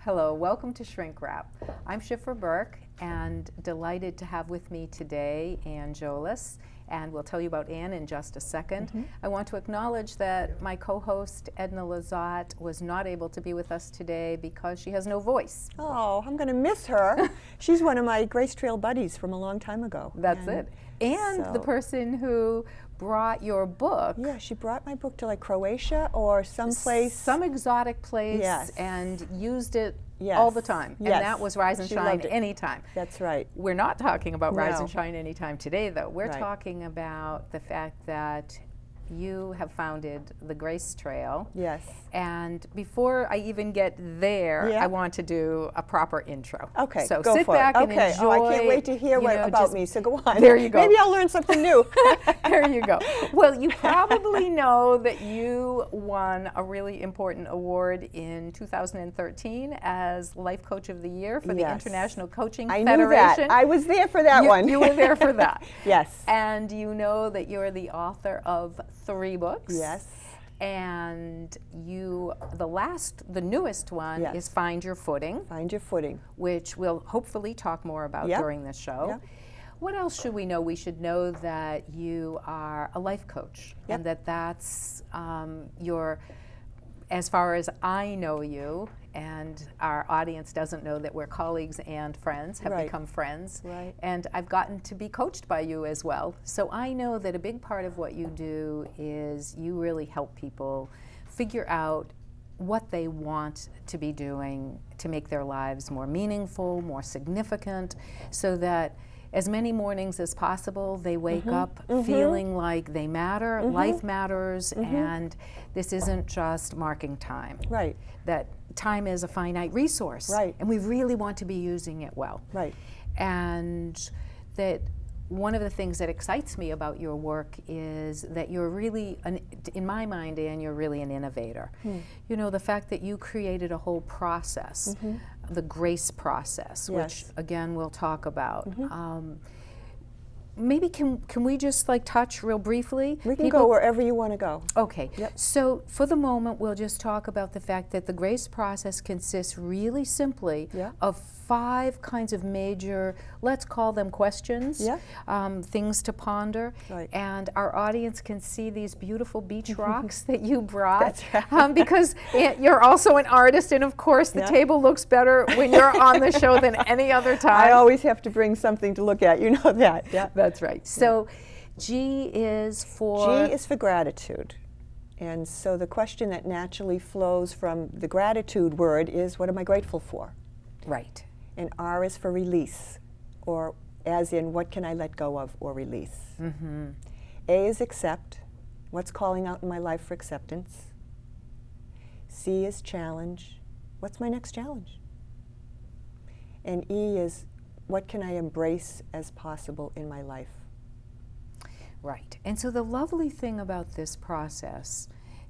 Hello, welcome to Shrink Wrap. I'm Szifra Birke and delighted to have with me today Anne Jolles, and we'll tell you about Anne in just a second. I want to acknowledge that my co-host Edna Lezotte was not able to be with us today because she has no voice. Oh, I'm going to miss her. She's one of my Grace Trail buddies from a long time ago. That's it. And the person who brought your book. Yeah, she brought my book to like Croatia or someplace. Some exotic place, yes, and used it yes, all the time. Yes. And that was Rise and She Shine loved it. Anytime. That's right. We're not talking about Rise No. and Shine Anytime today, though. We're Right. talking about the fact that you have founded the Grace Trail. Yes. And before I even get there, Yeah. I want to do a proper intro. Okay, so go sit for back it. and Okay. enjoy. Oh, I can't wait to hear you know, about just- me, so go on. There you go. Maybe I'll learn something new. There you go. Well, you probably know that you won a really important award in 2013 as Life Coach of the Year for the Yes. International Coaching I Federation. knew that. I was there for that one. You were there for that. Yes. And you know that you're the author of 3 books. Yes. And the newest one Yes. is Find Your Footing, Find your footing. which we'll hopefully talk more about Yep. during this show. Yep. What else should we know? We should know that you are a life coach, Yep. and that's your, as far as I know you, and our audience doesn't know that we're colleagues and friends, have Right. become friends. Right. And I've gotten to be coached by you as well. So I know that a big part of what you do is you really help people figure out what they want to be doing to make their lives more meaningful, more significant, so that as many mornings as possible they wake up feeling like they matter, life matters, and this isn't just marking time. Right. That time is a finite resource, Right. and we really want to be using it well. Right. And that one of the things that excites me about your work is that you're really, in my mind, Anne, you're really an innovator. You know, the fact that you created a whole process, the grace process, which Yes. again we'll talk about. Maybe can we just like touch real briefly? We can go wherever you want to go. Okay, Yep. so for the moment we'll just talk about the fact that the grace process consists really simply Yeah. of 5 kinds of major, let's call them questions, Yeah. things to ponder. Right. And our audience can see these beautiful beach rocks that you brought. That's right. Because you're also an artist, and of course the Yeah. table looks better when you're on the show than any other time. I always have to bring something to look at. You know that. Yeah. That's right. So G is for? G is for gratitude. And so the question that naturally flows from the gratitude word is, what am I grateful for? Right. And R is for release, or as in, what can I let go of or release? A is accept. What's calling out in my life for acceptance? C is challenge. What's my next challenge? And E is, what can I embrace as possible in my life? Right. And so the lovely thing about this process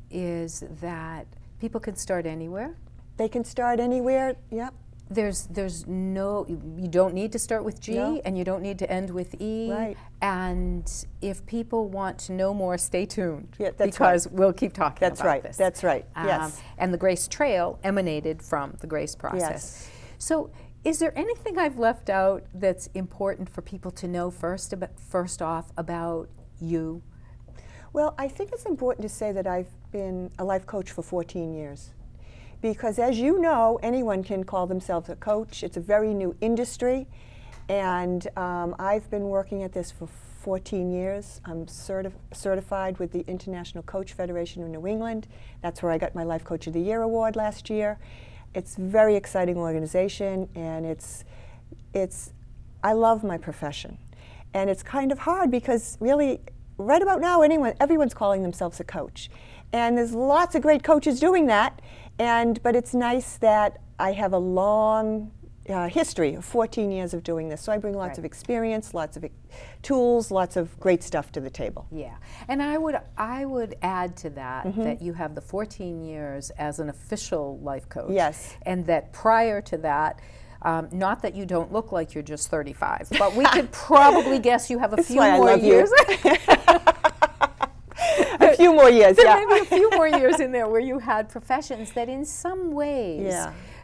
is that people can start anywhere. They can start anywhere. Yep. There's no, you don't need to start with G, No. and you don't need to end with E. Right. And if people want to know more, stay tuned. Yeah, that's because we'll keep talking That's about right. this. That's right. Yes. And the Grace Trail emanated from the Grace process. Yes. So is there anything I've left out that's important for people to know first off about you? Well, I think it's important to say that I've been a life coach for 14 years. Because as you know, anyone can call themselves a coach. It's a very new industry. And I've been working at this for 14 years. I'm certified with the International Coach Federation of New England. That's where I got my Life Coach of the Year award last year. It's a very exciting organization, and I love my profession. And it's kind of hard because really, right about now, everyone's calling themselves a coach. And there's lots of great coaches doing that, but it's nice that I have a long history of 14 years of doing this. So I bring lots of experience, lots of tools, lots of great stuff to the table. Yeah, and I would add to that that you have the 14 years as an official life coach. Yes. And that prior to that, not that you don't look like you're just 35, but we could probably guess you have a few more years. A few more years, There yeah. may be a few more years in there where you had professions that in some ways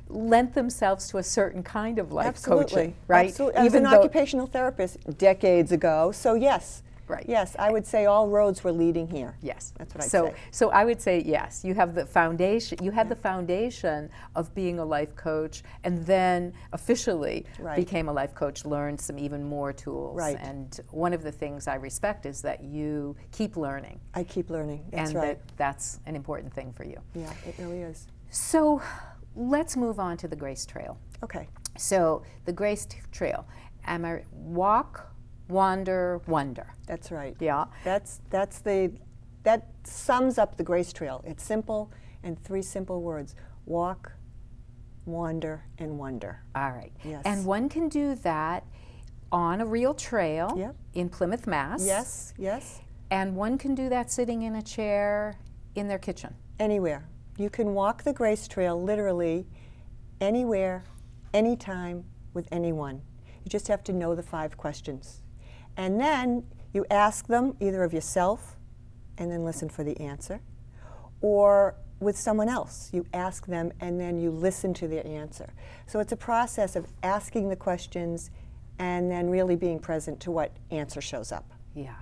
lent themselves to a certain kind of life Absolutely. coaching, right? Absolutely. I was an occupational therapist decades ago, so yes. Right. Yes, I would say all roads were leading here. Yes. That's what I'd say. So I would say yes. You have the foundation. You had the foundation of being a life coach, and then officially became a life coach. Learned some even more tools. Right. And one of the things I respect is that you keep learning. I keep learning. That's and right. that's an important thing for you. Yeah, it really is. So let's move on to the Grace Trail. Okay. So the Grace Trail. Walk, wander, wonder. That's right. Yeah. That sums up the Grace Trail. It's simple and 3 simple words: walk, wander, and wonder. All right. Yes. And one can do that on a real trail. Yep. In Plymouth, Mass. Yes, yes. And one can do that sitting in a chair in their kitchen. Anywhere. You can walk the Grace Trail literally anywhere, anytime, with anyone. You just have to know the 5 questions. And then you ask them either of yourself and then listen for the answer, or with someone else. You ask them and then you listen to their answer. So it's a process of asking the questions and then really being present to what answer shows up. Yeah.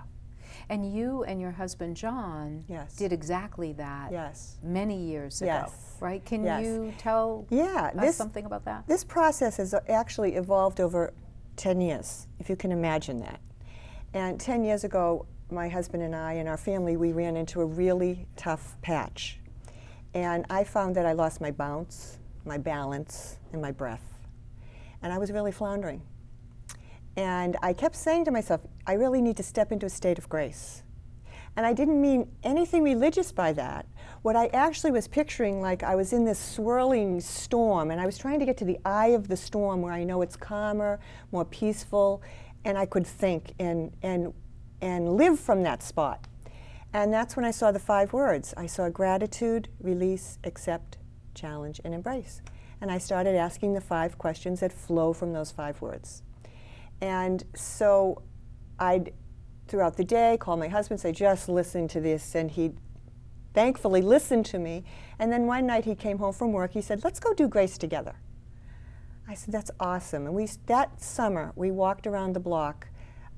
And you and your husband John did exactly that many years ago, right? Can you tell us something about that? This process has actually evolved over 10 years, if you can imagine that. And 10 years ago, my husband and I and our family, we ran into a really tough patch. And I found that I lost my bounce, my balance, and my breath. And I was really floundering. And I kept saying to myself, I really need to step into a state of grace. And I didn't mean anything religious by that. What I actually was picturing, like I was in this swirling storm, and I was trying to get to the eye of the storm where I know it's calmer, more peaceful, and I could think and live from that spot. And that's when I saw the 5 words. I saw gratitude, release, accept, challenge, and embrace. And I started asking the 5 questions that flow from those 5 words. And so I'd, throughout the day, call my husband, say, just listen to this, and he'd thankfully listen to me. And then one night he came home from work, he said, let's go do grace together. I said, that's awesome. And that summer, we walked around the block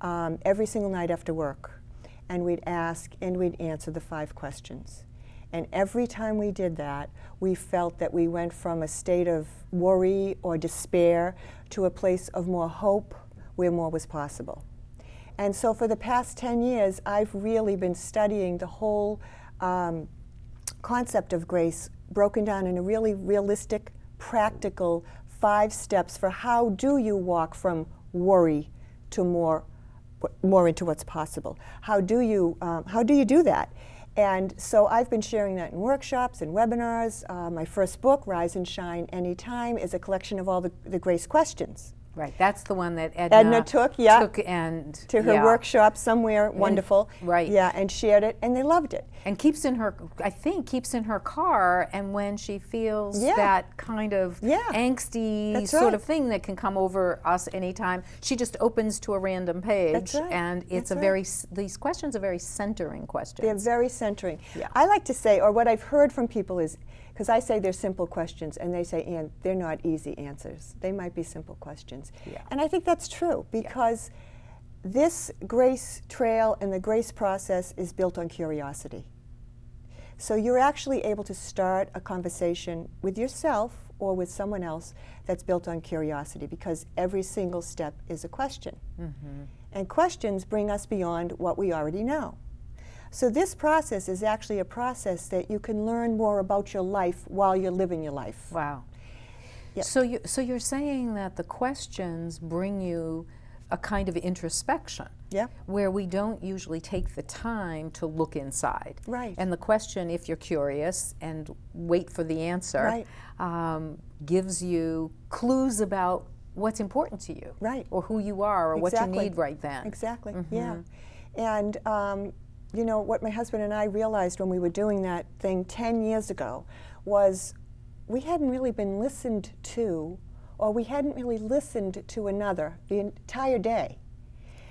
every single night after work, and we'd ask and we'd answer the 5 questions. And every time we did that, we felt that we went from a state of worry or despair to a place of more hope, where more was possible. And so for the past 10 years, I've really been studying the whole concept of grace, broken down in a really realistic, practical 5 steps for how do you walk from worry to more into what's possible. How do you do that? And so I've been sharing that in workshops and webinars. My first book, Rise and Shine Anytime, is a collection of all the grace questions. Right, that's the one that Edna took and to her workshop somewhere wonderful. Right. Yeah, and shared it, and they loved it. And keeps in her car, and when she feels that kind of angsty sort of thing that can come over us anytime, she just opens to a random page. That's right. And it's these questions are very centering questions. They're very centering. Yeah. I like to say, or what I've heard from people is, because I say they're simple questions, and they say, Anne, they're not easy answers. They might be simple questions. Yeah. And I think that's true, because this grace trail and the grace process is built on curiosity. So you're actually able to start a conversation with yourself or with someone else that's built on curiosity, because every single step is a question. Mm-hmm. And questions bring us beyond what we already know. So this process is actually a process that you can learn more about your life while you're living your life. Wow. Yep. So you're saying that the questions bring you a kind of introspection, where we don't usually take the time to look inside. Right. And the question, if you're curious and wait for the answer, gives you clues about what's important to you, or who you are, or what you need right then. Exactly. Yeah. And you know, what my husband and I realized when we were doing that thing 10 years ago was we hadn't really been listened to, or we hadn't really listened to another the entire day.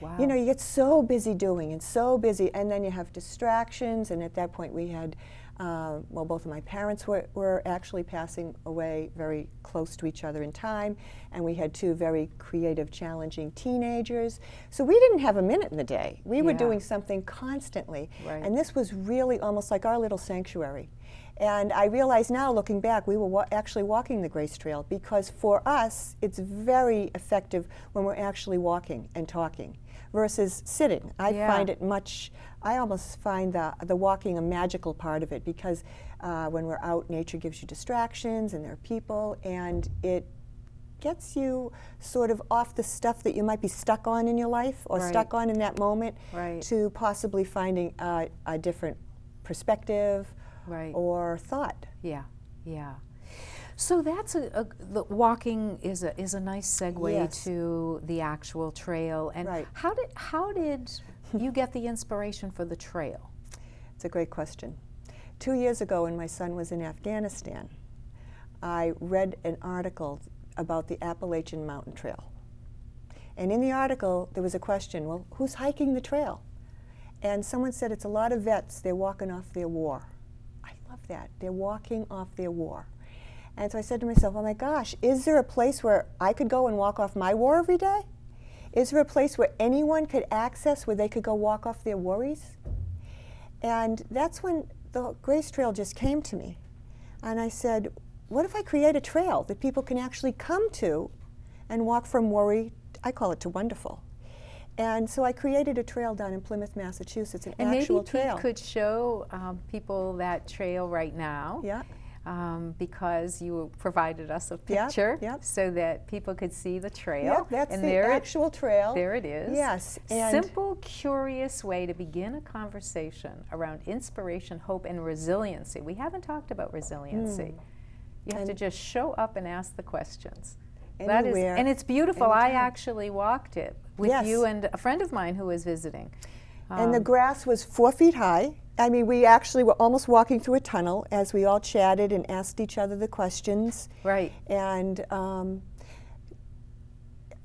Wow. You know, you get so busy doing and so busy, and then you have distractions, and at that point we had Well, both of my parents were actually passing away very close to each other in time, and we had two very creative, challenging teenagers. So we didn't have a minute in the day. We were doing something constantly. Right. And this was really almost like our little sanctuary. And I realize now, looking back, we were actually walking the Grace Trail, because for us, it's very effective when we're actually walking and talking versus sitting. I find it I almost find the walking a magical part of it, because when we're out, nature gives you distractions, and there are people, and it gets you sort of off the stuff that you might be stuck on in your life, or stuck on in that moment, to possibly finding a different perspective or thought. Yeah, yeah. So that's the walking is a nice segue to the actual trail. And how did you get the inspiration for the trail? It's a great question. 2 years ago, when my son was in Afghanistan, I read an article about the Appalachian Mountain Trail. And in the article, there was a question, well, who's hiking the trail? And someone said it's a lot of vets, they're walking off their war. I love that, they're walking off their war. And so I said to myself, oh my gosh, is there a place where I could go and walk off my war every day? Is there a place where anyone could access, where they could go walk off their worries? And that's when the Grace Trail just came to me. And I said, what if I create a trail that people can actually come to and walk from worry, I call it, to wonderful. And so I created a trail down in Plymouth, Massachusetts, an actual trail. And maybe Pete could show people that trail right now. Yeah. Because you provided us a picture so that people could see the trail. Yep, that's the actual trail. There it is. Yes. And simple, curious way to begin a conversation around inspiration, hope, and resiliency. We haven't talked about resiliency. You have to just show up and ask the questions. Anywhere, and it's beautiful. anytime. I actually walked it with you and a friend of mine who was visiting. And the grass was 4 feet high. I mean, we actually were almost walking through a tunnel as we all chatted and asked each other the questions. Right. And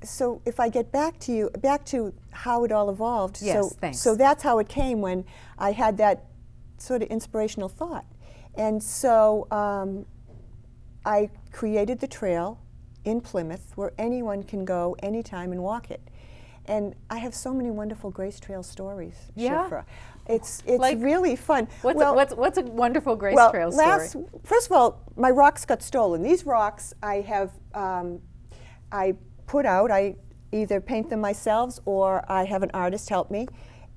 so if I get back to how it all evolved. Yes, thanks. So that's how it came, when I had that sort of inspirational thought. And so I created the trail in Plymouth, where anyone can go anytime and walk it. And I have so many wonderful Grace Trail stories, Szifra. It's like, really fun. What's a wonderful Grace Trail story? First of all, my rocks got stolen. These rocks I have, I put out. I either paint them myself or I have an artist help me.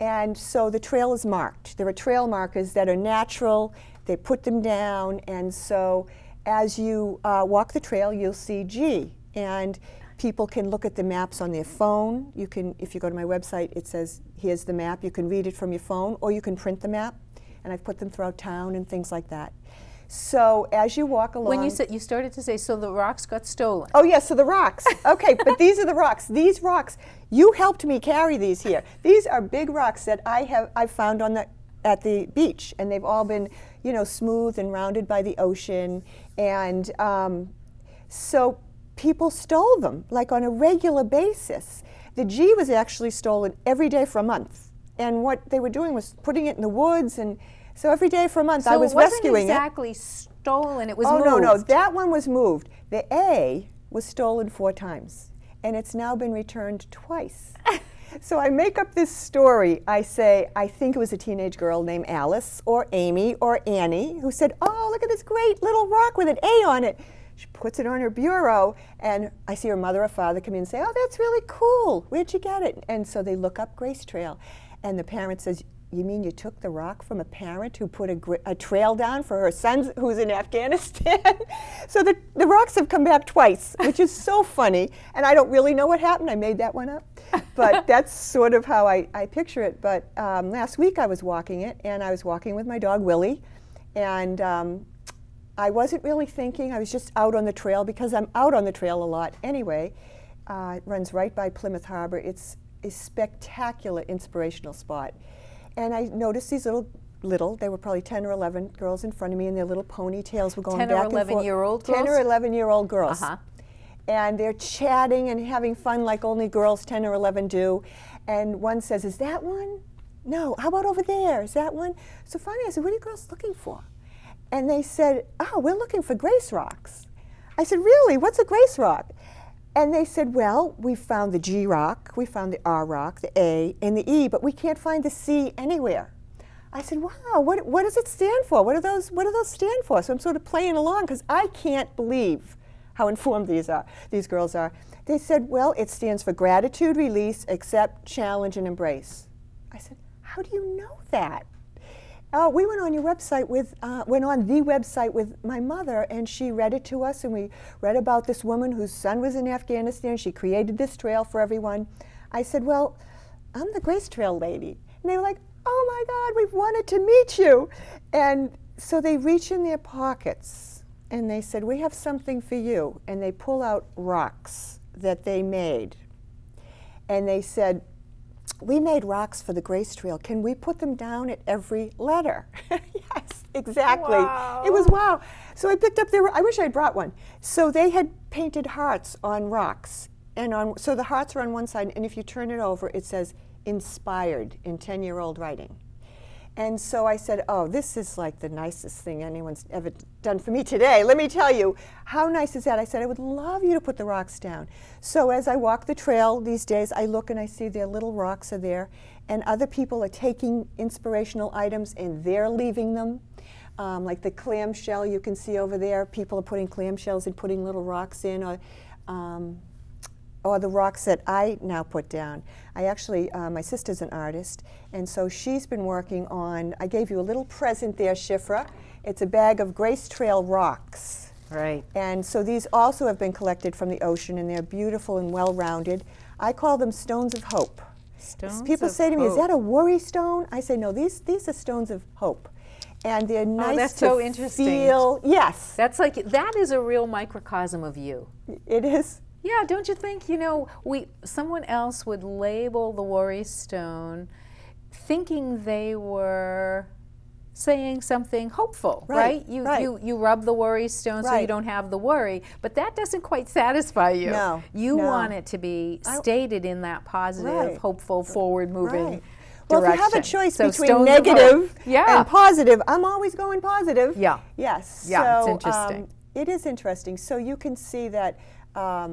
And so the trail is marked. There are trail markers that are natural. They put them down. And so as you walk the trail, you'll see G. And people can look at the maps on their phone. You can, if you go to my website, it says, here's the map. You can read it from your phone, or you can print the map. And I've put them throughout town and things like that. So as you walk along... When you said, you started to say, so the rocks got stolen. Oh yes, so the rocks. Okay, but these are the rocks. These rocks, you helped me carry these here. These are big rocks that I've found at the beach, and they've all been, smooth and rounded by the ocean. And so people stole them, like on a regular basis. The G was actually stolen every day for a month. And what they were doing was putting it in the woods, and so every day for a month I was rescuing it. So it wasn't exactly stolen, it was moved. Oh, no, that one was moved. The A was stolen 4 times, and it's now been returned twice. So I make up this story. I say, I think it was a teenage girl named Alice, or Amy, or Annie, who said, oh, look at this great little rock with an A on it. She puts it on her bureau, and I see her mother or father come in and say, oh, that's really cool. Where'd you get it? And so they look up Grace Trail. And the parent says, you mean you took the rock from a parent who put a trail down for her son who's in Afghanistan? So the rocks have come back twice, which is so funny. And I don't really know what happened. I made that one up. But that's sort of how I picture it. But last week I was walking it, and I was walking with my dog, Willie. And I wasn't really thinking. I was just out on the trail, because I'm out on the trail a lot anyway. It runs right by Plymouth Harbor. It's a spectacular, inspirational spot. And I noticed these little, they were probably 10 or 11 girls in front of me, and their little ponytails were going back and forth. 10 or 11-year-old girls? 10 or 11-year-old girls. And they're chatting and having fun like only girls 10 or 11 do. And one says, is that one? No, how about over there? Is that one? So finally I said, what are you girls looking for? And they said, oh, we're looking for grace rocks. I said, really? What's a grace rock? And they said, well, we found the G rock, we found the R rock, the A, and the E, but we can't find the C anywhere. I said, wow, what does it stand for? What do those stand for? So I'm sort of playing along because I can't believe how informed these girls are. They said, well, it stands for gratitude, release, accept, challenge, and embrace. I said, how do you know that? We went on the website with my mother, and she read it to us, and we read about this woman whose son was in Afghanistan. She created this trail for everyone. I said, well, I'm the Grace Trail lady. And they were like, oh my God, we've wanted to meet you. And so they reach in their pockets, and they said, we have something for you. And they pull out rocks that they made. And they said, we made rocks for the Grace Trail. Can we put them down at every letter? Yes, exactly. Wow. It was wow. So I picked up I wish I'd brought one. So they had painted hearts on rocks. So the hearts are on one side, and if you turn it over, it says inspired in 10-year-old writing. And so I said, oh, this is like the nicest thing anyone's ever done for me today. Let me tell you, how nice is that? I said, I would love you to put the rocks down. So as I walk the trail these days, I look and I see their little rocks are there, and other people are taking inspirational items and they're leaving them. Like the clamshell you can see over there, people are putting clamshells and putting little rocks in, or the rocks that I now put down. I actually, my sister's an artist, and so she's been working on, I gave you a little present there, Szifra. It's a bag of Grace Trail rocks. Right. And so these also have been collected from the ocean, and they're beautiful and well-rounded. I call them stones of hope. People say to me, is that a worry stone? I say, no, these are stones of hope. And they're nice that's to so interesting. feel. Yes. That's like, that is a real microcosm of you. It is. Yeah, don't you think, someone else would label the worry stone thinking they were saying something hopeful, right? You rub the worry stone so you don't have the worry, but that doesn't quite satisfy you. No. You want it to be stated in that positive, hopeful, forward-moving direction. Well, if you have a choice between negative and positive, I'm always going positive. Yeah. Yes. Yeah, so, it's interesting. It is interesting. So you can see that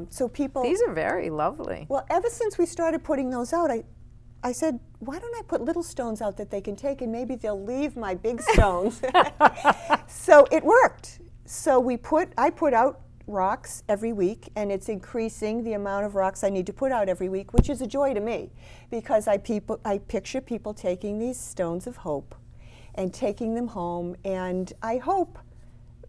so people... These are very lovely. Well, ever since we started putting those out, I said, why don't I put little stones out that they can take, and maybe they'll leave my big stones. So it worked. So I put out rocks every week, and it's increasing the amount of rocks I need to put out every week, which is a joy to me, because I picture people taking these stones of hope and taking them home, and I hope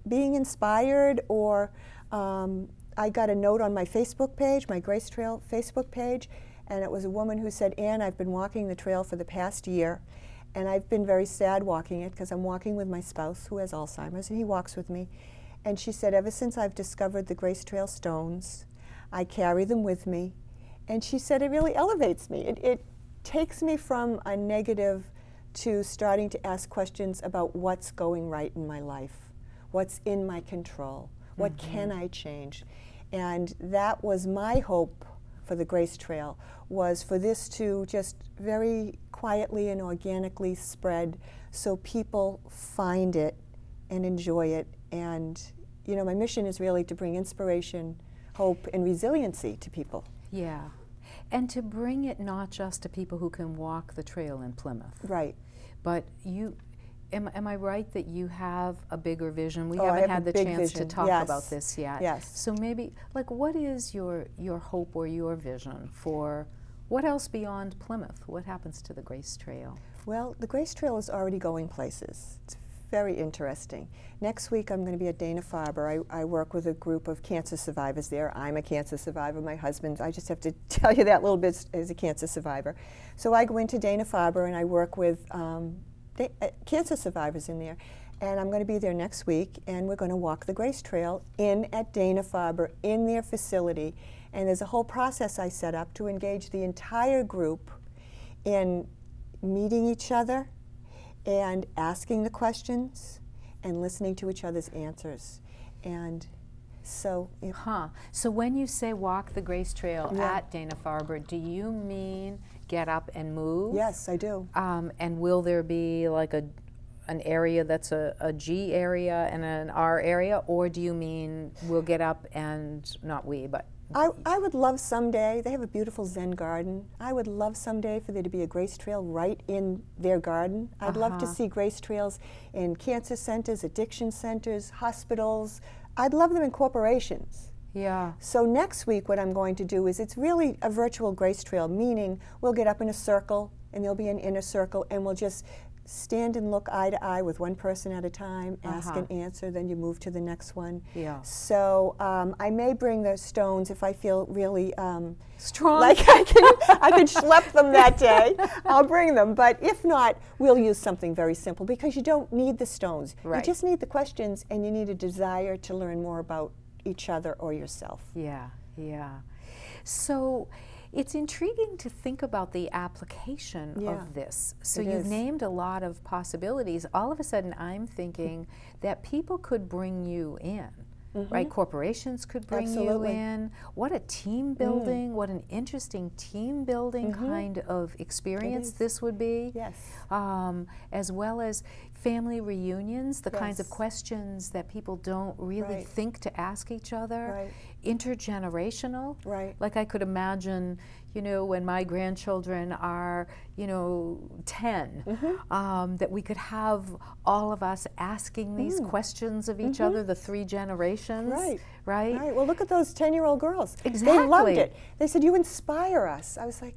being inspired, or I got a note on my Facebook page, my Grace Trail Facebook page, and it was a woman who said, Anne, I've been walking the trail for the past year, and I've been very sad walking it because I'm walking with my spouse who has Alzheimer's, and he walks with me. And she said, ever since I've discovered the Grace Trail stones, I carry them with me. And she said, it really elevates me. It takes me from a negative to starting to ask questions about what's going right in my life, what's in my control, what can I change. And that was my hope for the Grace Trail, was for this to just very quietly and organically spread so people find it and enjoy it. And my mission is really to bring inspiration, hope, and resiliency to people. Yeah, and to bring it not just to people who can walk the trail in Plymouth. Right. But am I right that you have a bigger vision? We haven't had the chance to talk about this yet. Yes. So maybe, what is your hope or your vision for what else beyond Plymouth? What happens to the Grace Trail? Well, the Grace Trail is already going places. It's very interesting. Next week I'm going to be at Dana-Farber. I work with a group of cancer survivors there. I'm a cancer survivor. My husband, I just have to tell you that little bit, is a cancer survivor. So I go into Dana-Farber and I work with cancer survivors in there. And I'm going to be there next week, and we're going to walk the Grace Trail at Dana-Farber in their facility. And there's a whole process I set up to engage the entire group in meeting each other and asking the questions and listening to each other's answers. And so... So when you say walk the Grace Trail at Dana-Farber, do you mean get up and move? Yes, I do. And will there be like a an area that's a G area and an R area, or do you mean we'll get up and, not we, but I would love someday, they have a beautiful Zen garden. I would love someday for there to be a Grace Trail right in their garden. I'd love to see Grace Trails in cancer centers, addiction centers, hospitals. I'd love them in corporations. Yeah. So next week what I'm going to do is, it's really a virtual Grace Trail, meaning we'll get up in a circle and there'll be an inner circle and we'll just stand and look eye to eye with one person at a time, ask and answer, then you move to the next one. Yeah. So I may bring the stones if I feel really strong, like I can schlep them that day. I'll bring them, but if not, we'll use something very simple, because you don't need the stones. Right. You just need the questions, and you need a desire to learn more about each other or yourself. Yeah, yeah. So it's intriguing to think about the application of this. So you've named a lot of possibilities. All of a sudden I'm thinking that people could bring you in, right? Corporations could bring you in. What a team building, what an interesting team building kind of experience this would be. Yes. As well as family reunions, the kinds of questions that people don't really think to ask each other. Intergenerational. Like I could imagine, you know, when my grandchildren are, you know, 10, that we could have all of us asking these questions of each other, the 3 generations. Right. Well, look at those 10-year-old girls. Exactly. They loved it. They said, "You inspire us." I was like,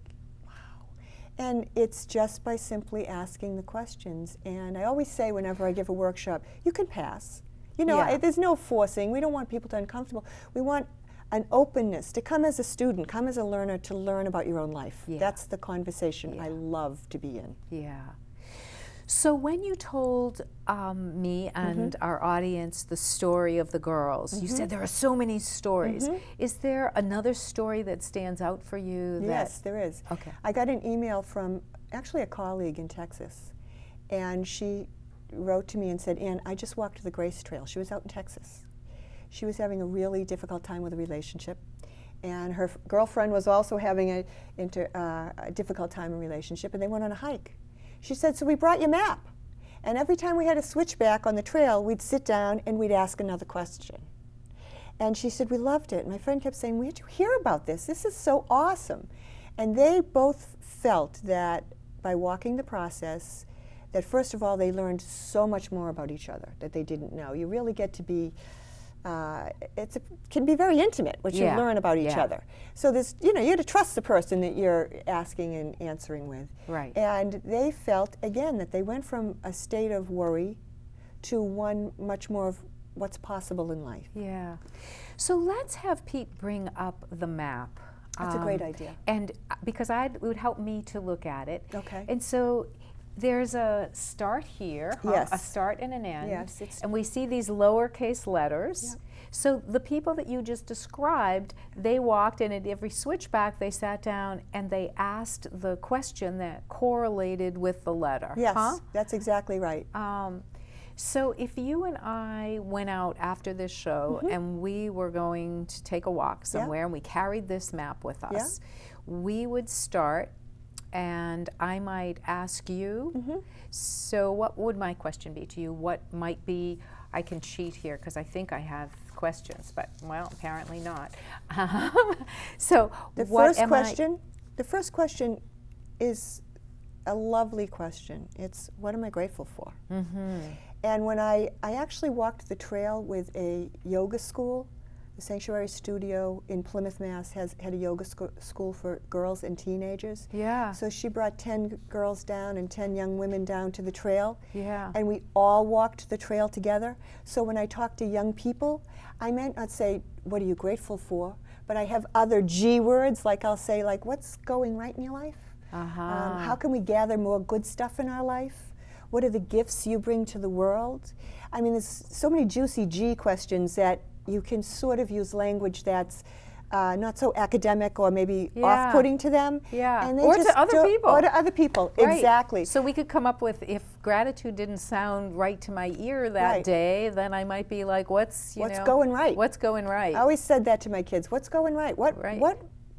and it's just by simply asking the questions. And I always say whenever I give a workshop, you can pass. You know, there's no forcing. We don't want people to be uncomfortable. We want an openness to come as a student, come as a learner, to learn about your own life. That's the conversation I love to be in. Yeah. So when you told me and our audience the story of the girls, you said there are so many stories. Is there another story that stands out for you? Yes, there is. Okay. I got an email from actually a colleague in Texas, and she wrote to me and said, "Anne, I just walked the Grace Trail." She was out in Texas. She was having a really difficult time with a relationship, and her girlfriend was also having a difficult time in a relationship, and they went on a hike. She said, "So we brought you a map, and every time we had a switchback on the trail, we'd sit down and we'd ask another question." And she said, "We loved it." My friend kept saying, "Where'd you hear about this? This is so awesome." And they both felt that by walking the process, that first of all, they learned so much more about each other that they didn't know. You really get to be, it can be very intimate what you learn about each other. So there's, you know, you have to trust the person that you're asking and answering with. And they felt, again, that they went from a state of worry to one much more of what's possible in life. Yeah. So let's have Pete bring up the map. That's a great idea. And because it would help me to look at it. Okay. And so there's a start here, a start and an end, and we see these lowercase letters. So the people that you just described, they walked, and at every switchback they sat down and they asked the question that correlated with the letter. Yes, that's exactly right. So if you and I went out after this show and we were going to take a walk somewhere and we carried this map with us, we would start, and I might ask you, so what would my question be to you? What might be, I can cheat here because I think I have questions, but well, apparently not. So the first question is a lovely question. It's, what am I grateful for? And when I actually walked the trail with a yoga school, the Sanctuary Studio in Plymouth, Mass. had a yoga school for girls and teenagers. So she brought 10 girls down and 10 young women down to the trail. And we all walked the trail together. So when I talk to young people, I might not say, "What are you grateful for?" But I have other G words, like I'll say, like, "What's going right in your life? How can we gather more good stuff in our life? What are the gifts you bring to the world?" I mean, there's so many juicy G questions that you can sort of use language that's not so academic or maybe off-putting to them. And they or to other people. Or to other people, exactly. So we could come up with, if gratitude didn't sound right to my ear that day, then I might be like, what's going right? What's going right? I always said that to my kids. What's going right? What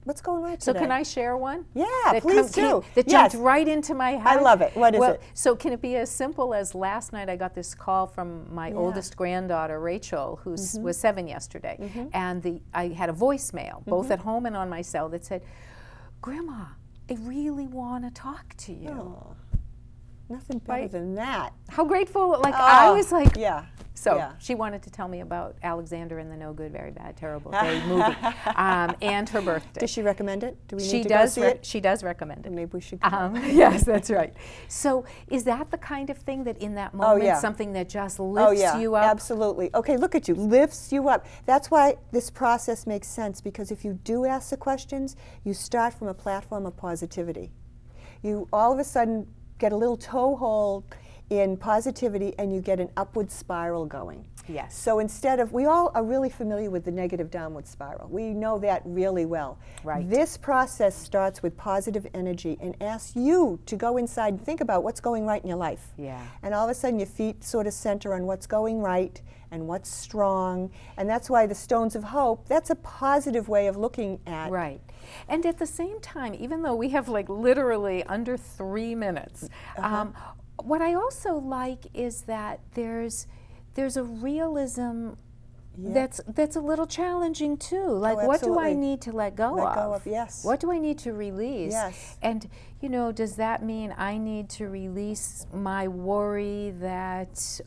What's going right So today? can I share one? Yeah, That please do. That Yes. jumped right into my head. I love it. What is it? So can it be as simple as last night I got this call from my oldest granddaughter, Rachel, who was 7 yesterday, and I had a voicemail, both at home and on my cell, that said, "Grandma, I really want to talk to you." Oh, nothing better than that. How grateful, I was like, Yeah. so Yeah. she wanted to tell me about Alexander and the No Good, Very Bad, Terrible Day movie, and her birthday. Does she recommend it? Do we She need to does. go see it? She does recommend it. Maybe we should. Yes, that's right. So, is that the kind of thing that in that moment, something that just lifts you up? Absolutely. Okay, look at you, lifts you up. That's why this process makes sense, because if you do ask the questions, you start from a platform of positivity. You all of a sudden get a little toehold in positivity, and you get an upward spiral going. Yes. So instead of, we all are really familiar with the negative downward spiral. We know that really well. Right. This process starts with positive energy and asks you to go inside and think about what's going right in your life. Yeah. And all of a sudden your feet sort of center on what's going right and what's strong. And that's why the stones of hope, that's a positive way of looking at. Right. And at the same time, even though we have literally under 3 minutes, what I also like is that there's a realism that's a little challenging too. What do I need to let go of? Let go of, yes. What do I need to release? Yes. And does that mean I need to release my worry that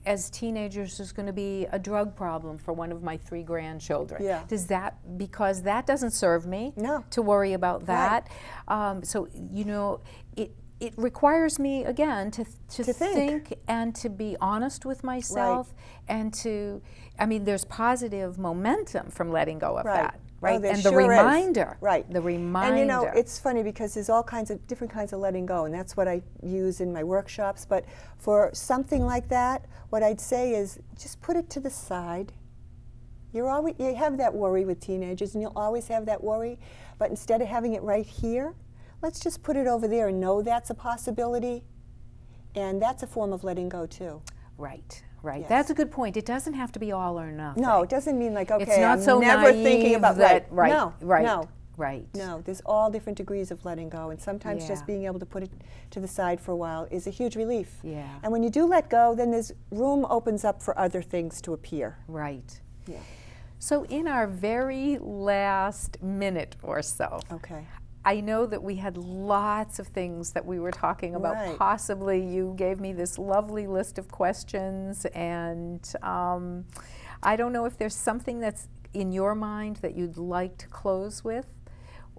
as teenagers there's going to be a drug problem for one of my 3 grandchildren? Yeah. Does that, because that doesn't serve me to worry about that. So it requires me again to think and to be honest with myself, and there's positive momentum from letting go of that, right? Oh, and the reminder, right? The reminder. And it's funny because there's all kinds of different kinds of letting go, and that's what I use in my workshops. But for something like that, what I'd say is just put it to the side. You have that worry with teenagers, and you'll always have that worry. But instead of having it right here, let's just put it over there and know that's a possibility, and that's a form of letting go too. Right, right. Yes. That's a good point. It doesn't have to be all or nothing. No, it doesn't mean okay, it's not I'm so never thinking about that, right. No, right, no, right. No, there's all different degrees of letting go, and sometimes just being able to put it to the side for a while is a huge relief. Yeah. And when you do let go, then there's room opens up for other things to appear. Right. Yeah. So in our very last minute or so, I know that we had lots of things that we were talking about. Right. Possibly you gave me this lovely list of questions, and I don't know if there's something that's in your mind that you'd like to close with?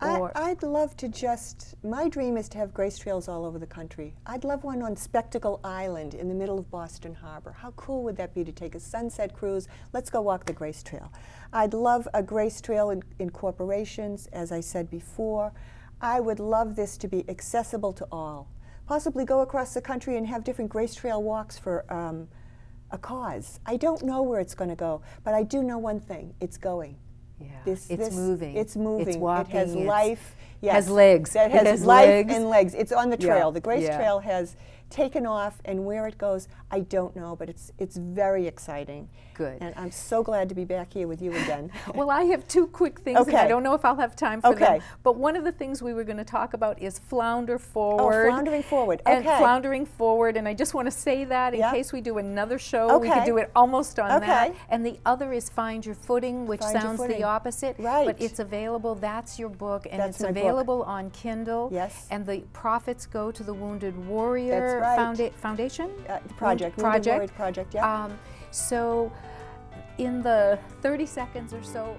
Or I'd love to my dream is to have grace trails all over the country. I'd love one on Spectacle Island in the middle of Boston Harbor. How cool would that be to take a sunset cruise? Let's go walk the Grace Trail. I'd love a grace trail in corporations, as I said before. I would love this to be accessible to all. Possibly go across the country and have different grace trail walks for a cause. I don't know where it's going to go, but I do know one thing: it's going. Yeah, it's moving. It's moving. It's walking. It has life. Yes. Has legs. It has life and legs. It's on the trail. The Grace Trail has taken off, and where it goes, I don't know, but it's very exciting. Good. And I'm so glad to be back here with you again. Well, I have 2 quick things, and I don't know if I'll have time for them. But one of the things we were going to talk about is flounder forward. Oh, floundering forward. And floundering forward, and I just want to say that in case we do another show, we could do it almost on that. And the other is Find Your Footing, which sounds the opposite. Right. But it's available. That's your book, and That's it's my available on Kindle. Yes. And the profits go to the Wounded Warrior Foundation? Project. Wounded Warrior Project, yeah. So in the 30 seconds or so,